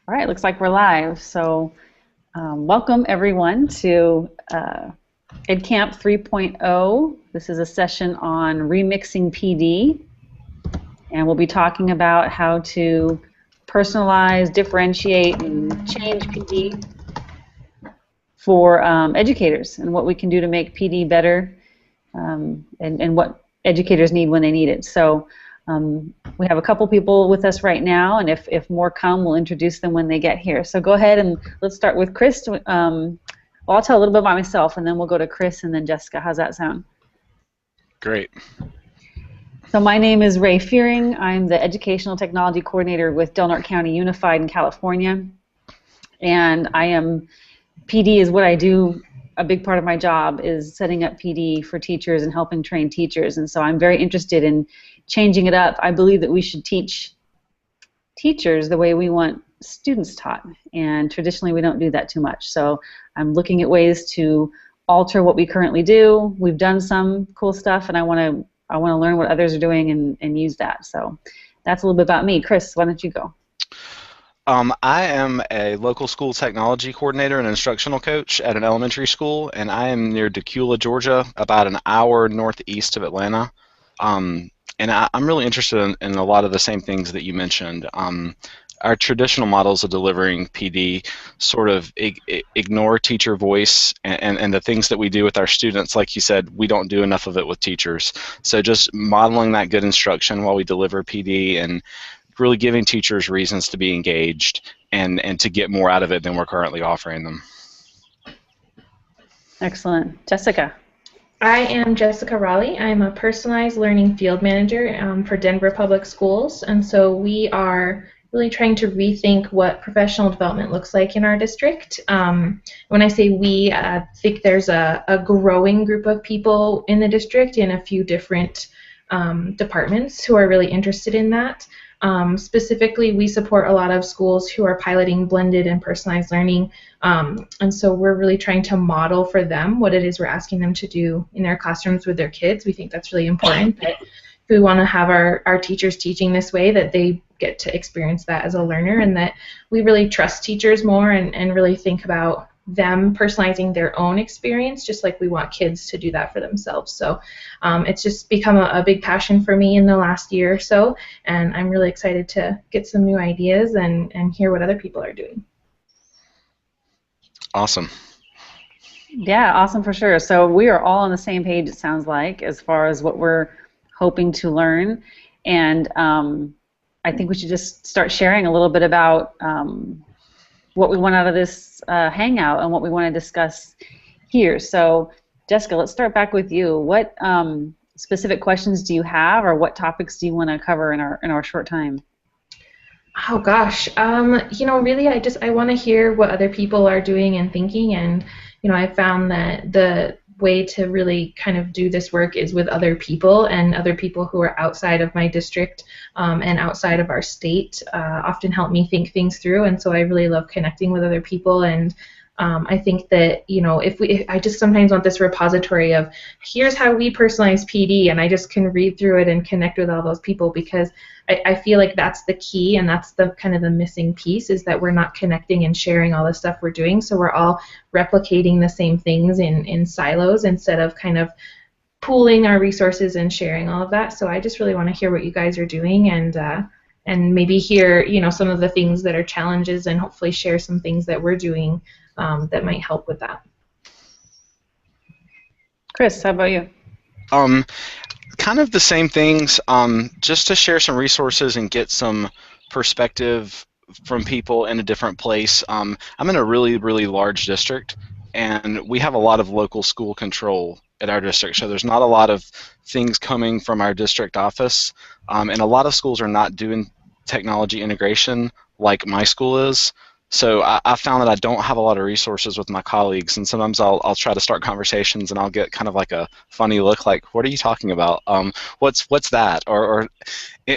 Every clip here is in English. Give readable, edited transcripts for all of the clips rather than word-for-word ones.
All right, looks like we're live. So welcome everyone to EdCamp 3.0. This is a session on remixing PD, and we'll be talking about how to personalize, differentiate, and change PD for educators and what we can do to make PD better and what educators need when they need it. So we have a couple people with us right now, and if more come, we'll introduce them when they get here. So go ahead and let's start with Chris. Well, I'll tell a little bit about myself, and then we'll go to Chris and then Jessica. How's that sound? Great. So my name is Ray Fearing. I'm the Educational Technology Coordinator with Del Norte County Unified in California, and PD is what I do. A big part of my job is setting up PD for teachers and helping train teachers, and so I'm very interested in changing it up. I believe that we should teach teachers the way we want students taught, and traditionally we don't do that too much. So I'm looking at ways to alter what we currently do. We've done some cool stuff, and I want to learn what others are doing and use that. So that's a little bit about me. Chris, why don't you go? I am a local school technology coordinator and instructional coach at an elementary school, and I am near Decula, Georgia, about an hour northeast of Atlanta. And I'm really interested in a lot of the same things that you mentioned. Our traditional models of delivering PD sort of ignore teacher voice and the things that we do with our students. Like you said, we don't do enough of it with teachers. So just modeling that good instruction while we deliver PD and really giving teachers reasons to be engaged and to get more out of it than we're currently offering them. Excellent. Jessica. I am Jessica Raleigh. I'm a personalized learning field manager for Denver Public Schools, and so we are really trying to rethink what professional development looks like in our district. When I say we, I think there's a growing group of people in the district in a few different departments who are really interested in that. Specifically, we support a lot of schools who are piloting blended and personalized learning, and so we're really trying to model for them what it is we're asking them to do in their classrooms with their kids. We think that's really important, that if we want to have our teachers teaching this way, that they get to experience that as a learner, and that we really trust teachers more and really think about them personalizing their own experience, just like we want kids to do that for themselves. So it's just become a big passion for me in the last year or so, and I'm really excited to get some new ideas and hear what other people are doing. Awesome. Yeah, awesome for sure. So we are all on the same page, it sounds like, as far as what we're hoping to learn, and I think we should just start sharing a little bit about what we want out of this hangout and what we want to discuss here. So, Jessica, let's start back with you. What specific questions do you have, or what topics do you want to cover in our short time? Oh gosh, really, I want to hear what other people are doing and thinking, and I found that the way to really kind of do this work is with other people, and other people who are outside of my district and outside of our state often help me think things through, and so I really love connecting with other people. And I think that, if I just sometimes want this repository of here's how we personalize PD, and I just can read through it and connect with all those people, because I feel like that's the key, and that's the kind of the missing piece, is that we're not connecting and sharing all the stuff we're doing, so we're all replicating the same things in silos instead of kind of pooling our resources and sharing all of that. So I just really want to hear what you guys are doing, and maybe hear some of the things that are challenges, and hopefully share some things that we're doing that might help with that. Chris, how about you? Kind of the same things, just to share some resources and get some perspective from people in a different place. I'm in a really, really large district, and we have a lot of local school control at our district, so there's not a lot of things coming from our district office, and a lot of schools are not doing technology integration like my school is. So I found that I don't have a lot of resources with my colleagues, and sometimes I'll try to start conversations and I'll get kind of like a funny look, like, what are you talking about? What's that? Or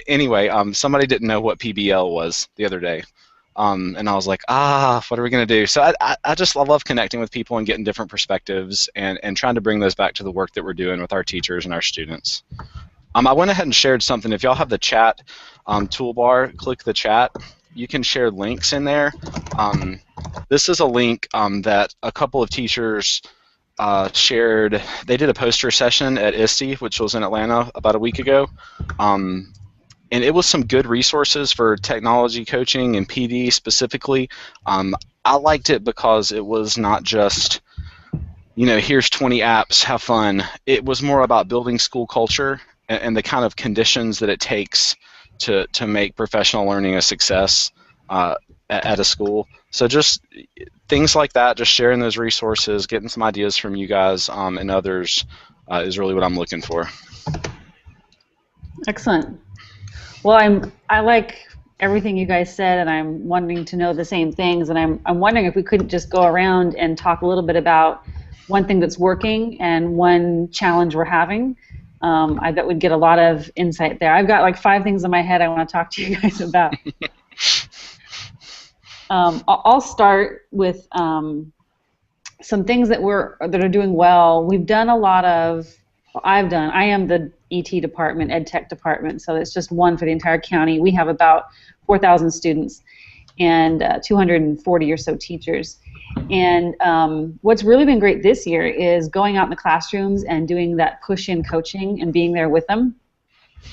anyway, somebody didn't know what PBL was the other day, and I was like, what are we going to do? So I love connecting with people and getting different perspectives and trying to bring those back to the work that we're doing with our teachers and our students. I went ahead and shared something. If y'all have the chat toolbar, click the chat. you can share links in there. This is a link that a couple of teachers shared. They did a poster session at ISTE, which was in Atlanta about a week ago. And it was some good resources for technology coaching and PD specifically. I liked it because it was not just, here's 20 apps, have fun. It was more about building school culture and the kind of conditions that it takes to make professional learning a success at a school. So just things like that, just sharing those resources, getting some ideas from you guys and others is really what I'm looking for. Excellent. Well, I like everything you guys said, and I'm wanting to know the same things, and I'm wondering if we couldn't just go around and talk a little bit about one thing that's working and one challenge we're having. I bet we'd get a lot of insight there. I've got like 5 things in my head I want to talk to you guys about. I'll start with some things that are doing well. We've done a lot of. I am the ET department, ed tech department, so it's just one for the entire county. We have about 4,000 students and 240 or so teachers. And what's really been great this year is going out in the classrooms and doing that push-in coaching and being there with them.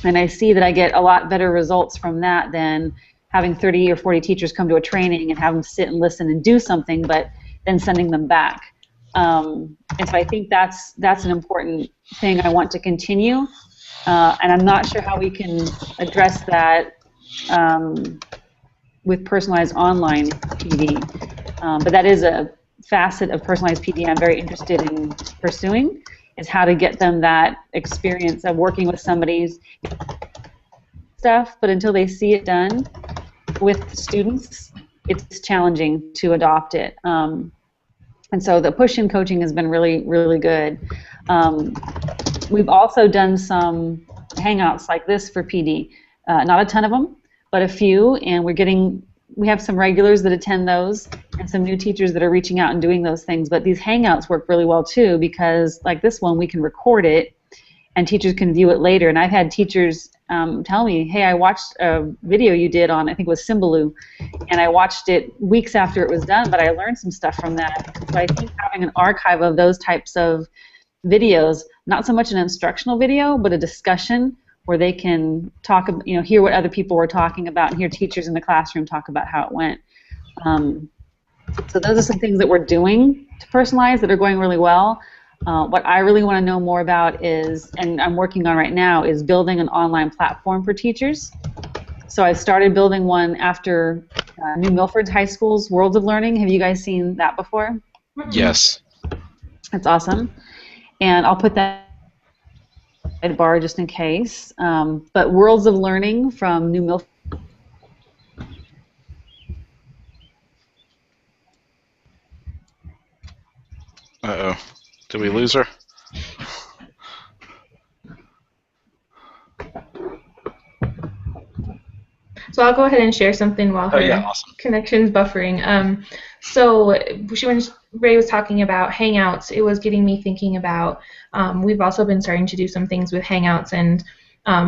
And I see that I get a lot better results from that than having 30 or 40 teachers come to a training and have them sit and listen and do something, but then sending them back. And so I think that's an important thing I want to continue, and I'm not sure how we can address that with personalized online PD, but that is a facet of personalized PD I'm very interested in pursuing, is how to get them that experience of working with somebody's stuff, but until they see it done with students, it's challenging to adopt it. And so the push-in coaching has been really, really good. We've also done some hangouts like this for PD. Not a ton of them, but a few, and we have some regulars that attend those and some new teachers that are reaching out and doing those things. But these hangouts work really well too, because like this one, we can record it and teachers can view it later. And I've had teachers tell me, hey, I watched a video you did on, I think it was Symbaloo, and I watched it weeks after it was done, but I learned some stuff from that. So I think having an archive of those types of videos, not so much an instructional video, but a discussion where they can talk, hear what other people were talking about and hear teachers in the classroom talk about how it went. So those are some things that we're doing to personalize that are going really well. What I really want to know more about is, and I'm working on right now, is building an online platform for teachers. So I started building one after New Milford High School's Worlds of Learning. Have you guys seen that before? Yes. That's awesome. And I'll put that at bar just in case. But Worlds of Learning from New Milford. Uh-oh. Did we lose her? So I'll go ahead and share something while her awesome. connection's buffering. So when Ray was talking about Hangouts, it was getting me thinking about, we've also been starting to do some things with Hangouts, and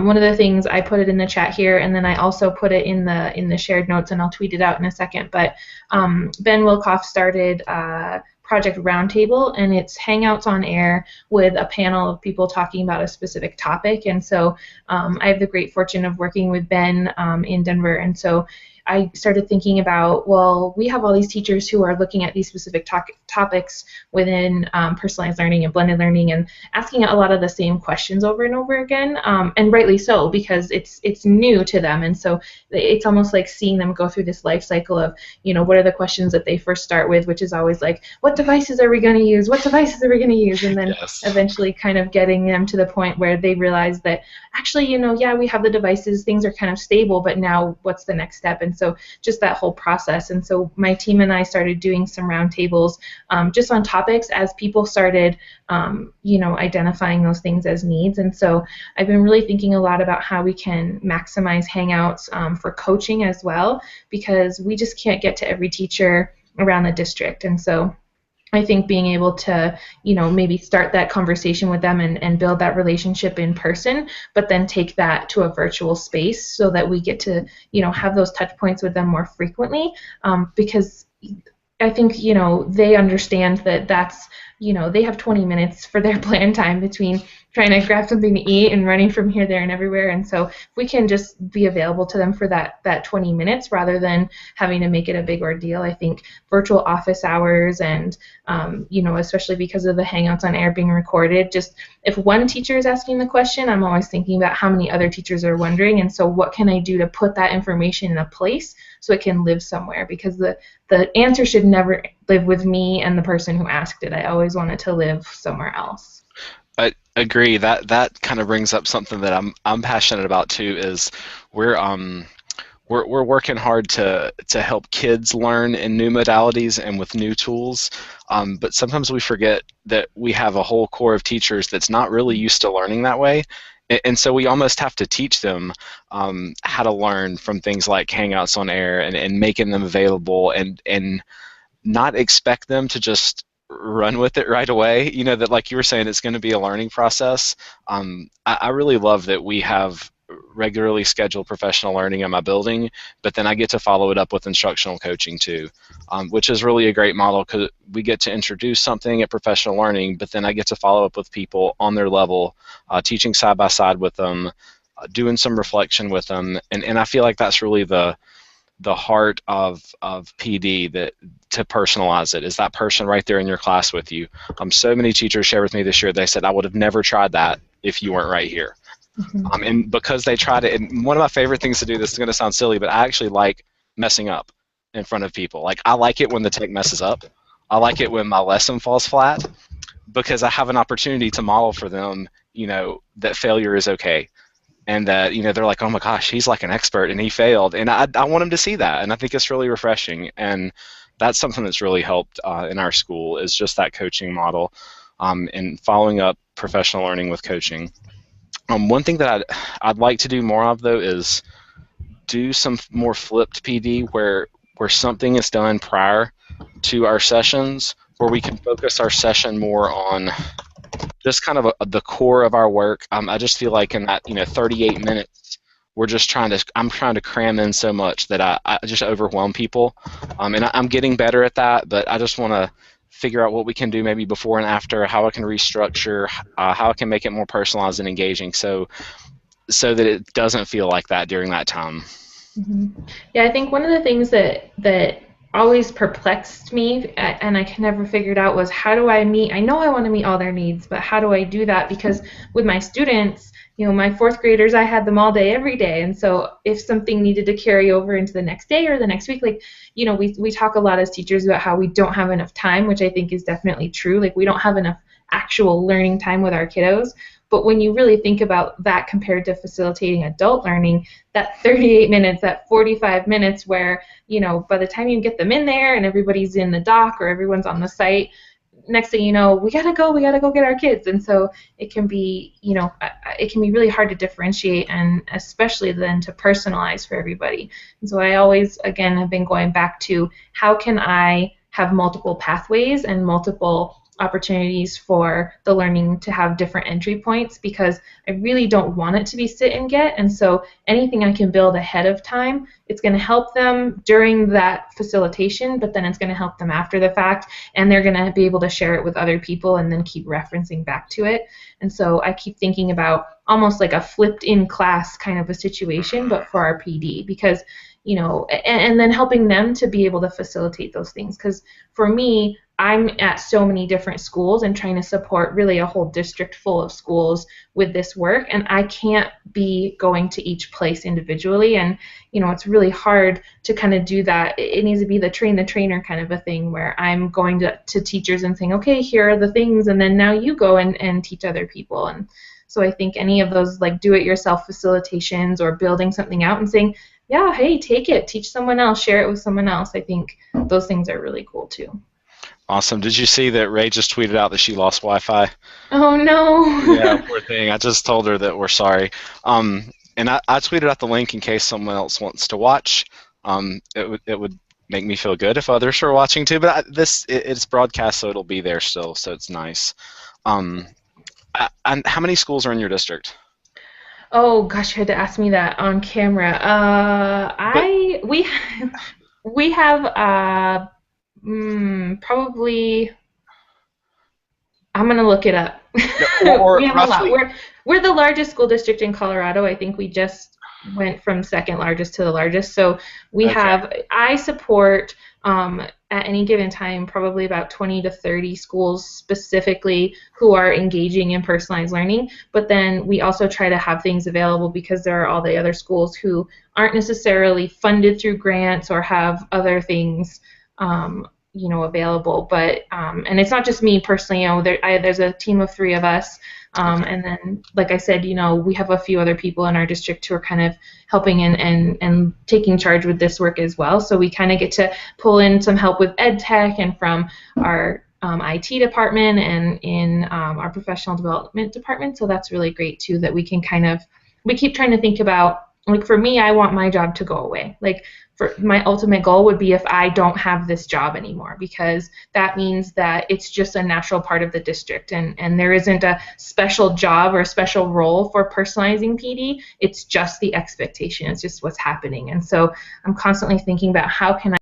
one of the things, I put it in the chat here, and then I also put it in the shared notes, and I'll tweet it out in a second, but Ben Wilkoff started Project Roundtable, and it's Hangouts on air with a panel of people talking about a specific topic. And so I have the great fortune of working with Ben in Denver, and so I started thinking about, well, we have all these teachers who are looking at these specific topics within personalized learning and blended learning and asking a lot of the same questions over and over again, and rightly so, because it's new to them, and so it's almost like seeing them go through this life cycle of, what are the questions that they first start with, which is always like, what devices are we going to use? What devices are we going to use? And then eventually kind of getting them to the point where they realize that actually, yeah, we have the devices, things are kind of stable, but now what's the next step? And so just that whole process. And so my team and I started doing some roundtables just on topics as people started, identifying those things as needs. And so I've been really thinking a lot about how we can maximize Hangouts for coaching as well, because we just can't get to every teacher around the district. And so I think being able to, maybe start that conversation with them and build that relationship in person, but then take that to a virtual space so that we get to, have those touch points with them more frequently, because I think, they understand that that's, they have 20 minutes for their plan time between trying to grab something to eat and running from here, there, and everywhere. And so if we can just be available to them for that 20 minutes rather than having to make it a big ordeal, I think virtual office hours and, especially because of the Hangouts on Air being recorded, just if one teacher is asking the question, I'm always thinking about how many other teachers are wondering. And so what can I do to put that information in a place so it can live somewhere? Because the answer should never live with me and the person who asked it. I always want it to live somewhere else. I agree. That kind of brings up something that I'm passionate about too. Is we're working hard to help kids learn in new modalities and with new tools, but sometimes we forget that we have a whole core of teachers that's not really used to learning that way. And so we almost have to teach them how to learn from things like Hangouts on Air and making them available and not expect them to just run with it right away. That, like you were saying, it's going to be a learning process. I really love that we have regularly scheduled professional learning in my building, but then I get to follow it up with instructional coaching too, which is really a great model because we get to introduce something at professional learning, but then I get to follow up with people on their level, teaching side by side with them, doing some reflection with them, and I feel like that's really the heart of PD, that to personalize it is that person right there in your class with you. So many teachers shared with me this year, they said, I would have never tried that if you weren't right here. Mm-hmm. And because they tried it, and one of my favorite things to do, this is going to sound silly, but I actually like messing up in front of people. Like, I like it when the tech messes up. I like it when my lesson falls flat because I have an opportunity to model for them, that failure is okay. And that, they're like, oh my gosh, he's like an expert and he failed. And I want them to see that. And I think it's really refreshing. And that's something that's really helped in our school, is just that coaching model, and following up professional learning with coaching. One thing that I'd like to do more of, though, is do some more flipped PD where something is done prior to our sessions, where we can focus our session more on just kind of the core of our work. I just feel like in that 38 minutes, I'm trying to cram in so much that I just overwhelm people, and I'm getting better at that. But I just want to figure out what we can do maybe before and after, how I can restructure, how I can make it more personalized and engaging, so that it doesn't feel like that during that time. Mm-hmm. Yeah, I think one of the things that always perplexed me, and I can never figure it out, was how do I meet, I know I want to meet all their needs, but how do I do that? Because with my students, my fourth graders, I had them all day, every day, and so if something needed to carry over into the next day or the next week, we talk a lot as teachers about how we don't have enough time, which I think is definitely true. Like, we don't have enough actual learning time with our kiddos. But when you really think about that compared to facilitating adult learning, that 38 minutes, that 45 minutes where, by the time you get them in there and everybody's in the dock or everyone's on the site, next thing you know, we gotta go get our kids. And so it can be, it can be really hard to differentiate, and especially then to personalize for everybody. And so I always, again, have been going back to how can I have multiple pathways and multiple opportunities for the learning to have different entry points, because I really don't want it to be sit and get. And so anything I can build ahead of time, it's going to help them during that facilitation, but then it's going to help them after the fact, and they're going to be able to share it with other people and then keep referencing back to it. And so I keep thinking about almost like a flipped in class kind of a situation, but for our PD, because and then helping them to be able to facilitate those things. Because for me, I'm at so many different schools and trying to support really a whole district full of schools with this work, and I can't be going to each place individually, and it's really hard to kind of do that. It needs to be the train the trainer kind of a thing, where I'm going to teachers and saying, okay, here are the things, and then now you go and teach other people. And so I think any of those like do-it-yourself facilitations or building something out and saying, yeah, hey, take it, teach someone else, share it with someone else, I think those things are really cool too. Awesome. Did you see that Ray just tweeted out that she lost Wi-Fi? Oh, no. Yeah, poor thing. I just told her that we're sorry. And I tweeted out the link in case someone else wants to watch. It would make me feel good if others are watching too. But it's broadcast, so it'll be there still, so it's nice. And how many schools are in your district? Oh gosh, you had to ask me that on camera. But We have probably. I'm gonna look it up. or We have a lot. roughly. We're the largest school district in Colorado. I think we just went from second largest to the largest. So Okay. I support at any given time probably about 20 to 30 schools specifically who are engaging in personalized learning. But then we also try to have things available because there are all the other schools who aren't necessarily funded through grants or have other things available. But and it's not just me personally. There's a team of 3 of us, Okay. and then, like I said, we have a few other people in our district who are kind of helping and taking charge with this work as well. So we kind of get to pull in some help with ed tech and from our IT department and in our professional development department. So that's really great too, that we keep trying to think about, like, for me, I want my job to go away. Like, for my ultimate goal would be if I don't have this job anymore, because that means that it's just a natural part of the district, and there isn't a special job or a special role for personalizing PD. It's just the expectation. It's just what's happening. And so I'm constantly thinking about how can